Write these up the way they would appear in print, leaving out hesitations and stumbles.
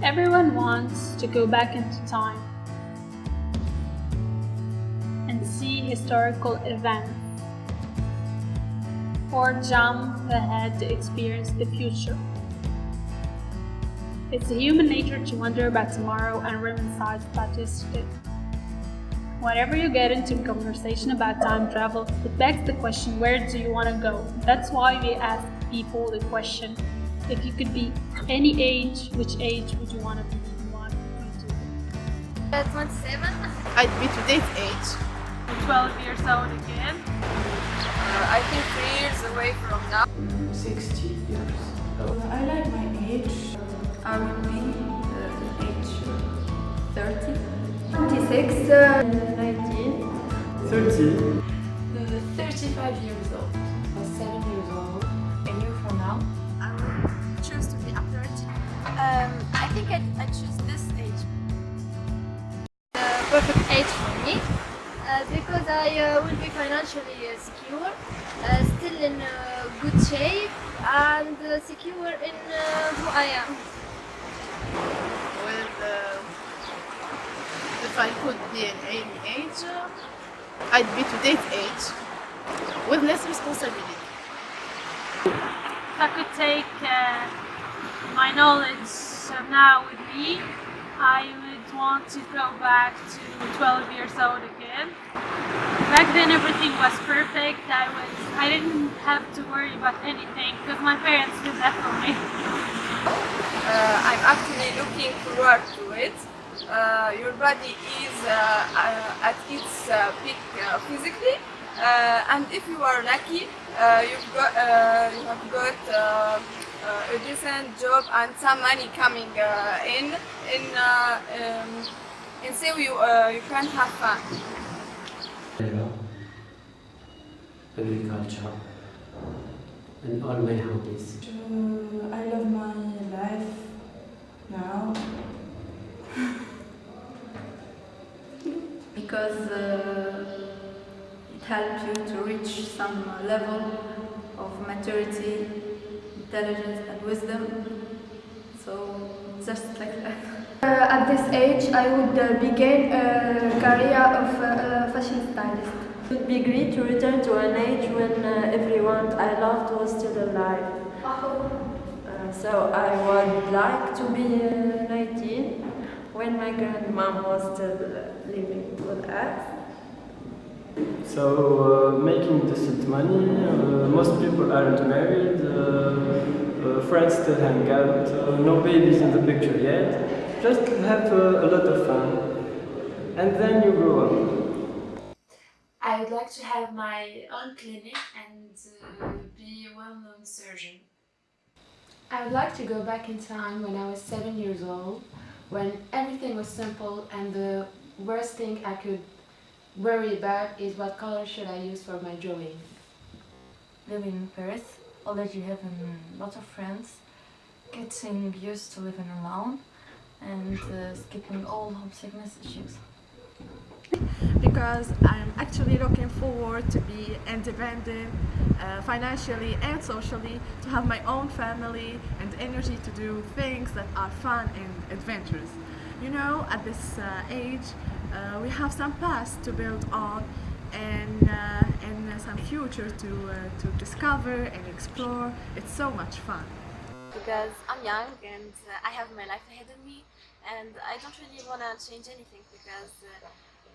Everyone wants to go back into time and see historical events or jump ahead to experience the future. It's human nature to wonder about tomorrow and reminisce about yesterday. Whenever you get into a conversation about time travel, it begs the question, where do you want to go? That's why we ask people the question, if you could be any age, which age would you want to be? What would you do? 27. I'd be today's age. 12 years old again. I think 3 years away from now. 60 years old. I like my age. I will be age 30. 26, 19. 30. 35 years old. 7 years old. A year from now. I would choose to be up 30. I think I'd choose this age. The perfect age for me. Because I will be financially secure, still in good shape, and secure in who I am. Well, if I could be in any age, I'd be today's age, with less responsibility. If I could take my knowledge of now with me, I would want to go back to 12 years old again. Back then everything was perfect. I didn't have to worry about anything because my parents did that for me. I'm actually looking forward to it. Your body is at its peak physically, and if you are lucky, you have got a decent job and some money coming in so you can have fun. Agriculture and all my hobbies. I love my life now. Because it helps you to reach some level of maturity, intelligence and wisdom. So just like that. At this age, I would begin a career of fashion stylist. It would be great to return to an age when everyone I loved was still alive. So I would like to be 19 when my grandmom was still living with us. So making decent money, most people aren't married, friends still hang out, no babies in the picture yet. Just have a lot of fun, and then you grow up. I would like to have my own clinic and be a well-known surgeon. I would like to go back in time when I was 7 years old, when everything was simple and the worst thing I could worry about is what color should I use for my drawing. Living in Paris, already having lots of friends, getting used to living alone and skipping all homesickness issues. Because I'm actually looking forward to be independent financially and socially, to have my own family and energy to do things that are fun and adventurous. You know, at this age, we have some past to build on and some future to discover and explore. It's so much fun. Because I'm young and I have my life ahead of me, and I don't really want to change anything because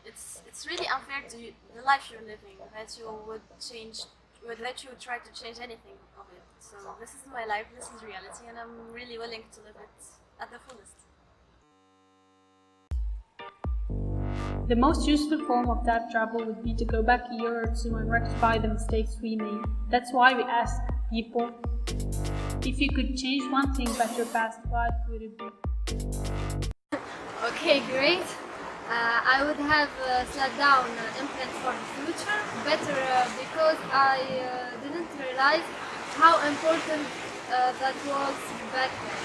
it's really unfair to the life you're living that you would let you try to change anything of it. So this is my life, this is reality, and I'm really willing to live it at the fullest. The most useful form of time travel would be to go back a year or two and rectify the mistakes we made. That's why we ask people, if you could change one thing about your past, what would it be? Okay, great. I would have set down implants for the future, better because I didn't realize how important that was back then.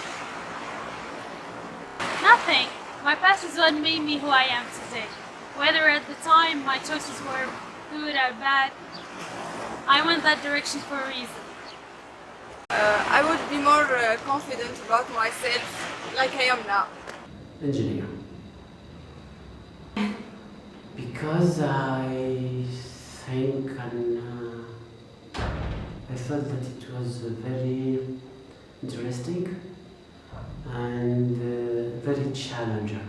Nothing. My past is what made me who I am today. Whether at the time my choices were good or bad, I went that direction for a reason. I would be more confident about myself like I am now. Engineer. Because I think I felt that it was very interesting and very challenging.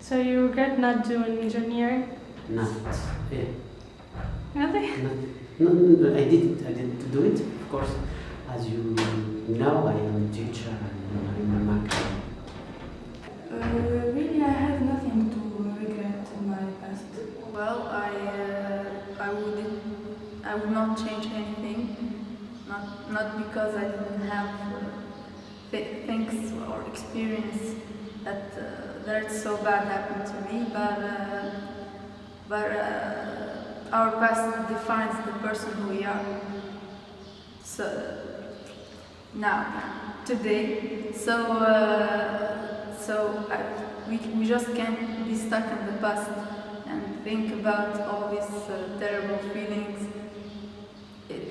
So you regret not doing engineering? Not, yeah. Really? No, I didn't do it, of course. As you know, I am a teacher and I'm a MACHAT. Really, I have nothing to regret in my past. Well, I would not change anything. Not because I didn't have things or experience that so bad happened to me, but our past defines the person who we are. So now, today, we just can't be stuck in the past and think about all these terrible feelings.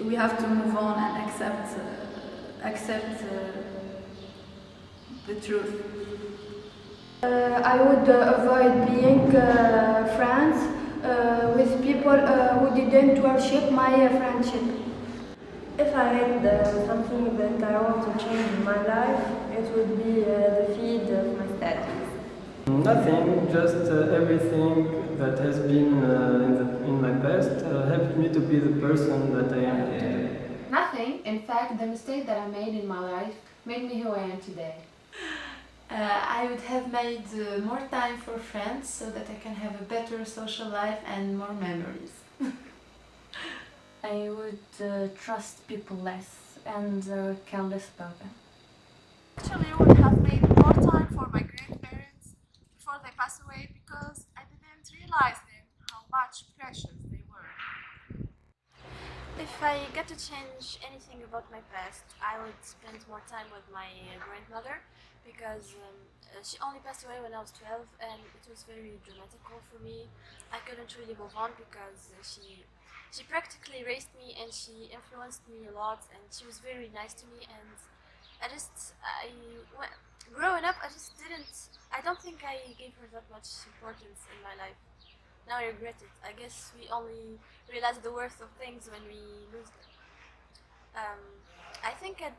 We have to move on and accept the truth. I would avoid being friends with people who didn't worship my friendship. If I had something that I want to change in my life, it would be the feed of my studies. Nothing, just everything that has been in my past helped me to be the person that I am today. Nothing. In fact, the mistake that I made in my life made me who I am today. I would have made more time for friends so that I can have a better social life and more memories. I would trust people less and care less about them. Actually, I would have made more time for my grandparents before they passed away because I didn't realize then how much precious they were. If I get to change anything about my past, I would spend more time with my grandmother because she only passed away when I was 12 and it was very dramatical for me. I couldn't really move on because she practically raised me and she influenced me a lot and she was very nice to me, and growing up I don't think I gave her that much importance in my life. Now I regret it. I guess we only realize the worth of things when we lose them. I think I'd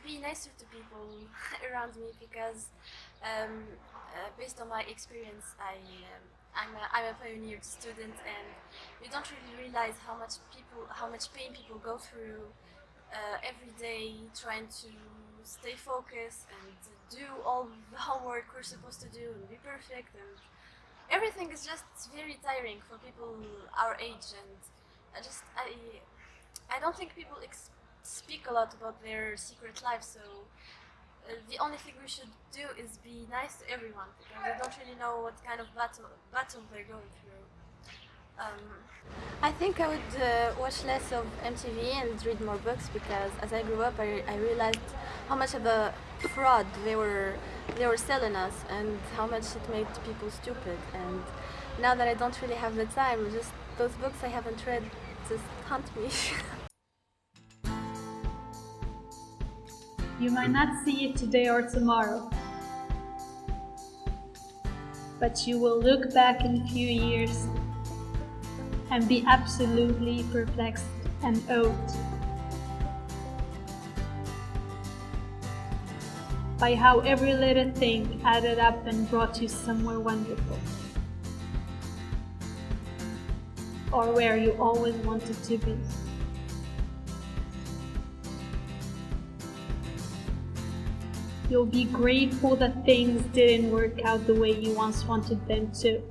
be nicer to people around me because based on my experience I'm a pioneer student, and you don't really realize how much pain people go through every day trying to stay focused and do all the homework we're supposed to do and be perfect, and everything is just very tiring for people our age. And I don't think people speak a lot about their secret life, so the only thing we should do is be nice to everyone because we don't really know what kind of battle they're going through. I think I would watch less of MTV and read more books because as I grew up I realized how much of a fraud they were selling us and how much it made people stupid. And now that I don't really have the time, just those books I haven't read just haunt me. You might not see it today or tomorrow, but you will look back in a few years and be absolutely perplexed and awed by how every little thing added up and brought you somewhere wonderful, or where you always wanted to be. You'll be grateful that things didn't work out the way you once wanted them to.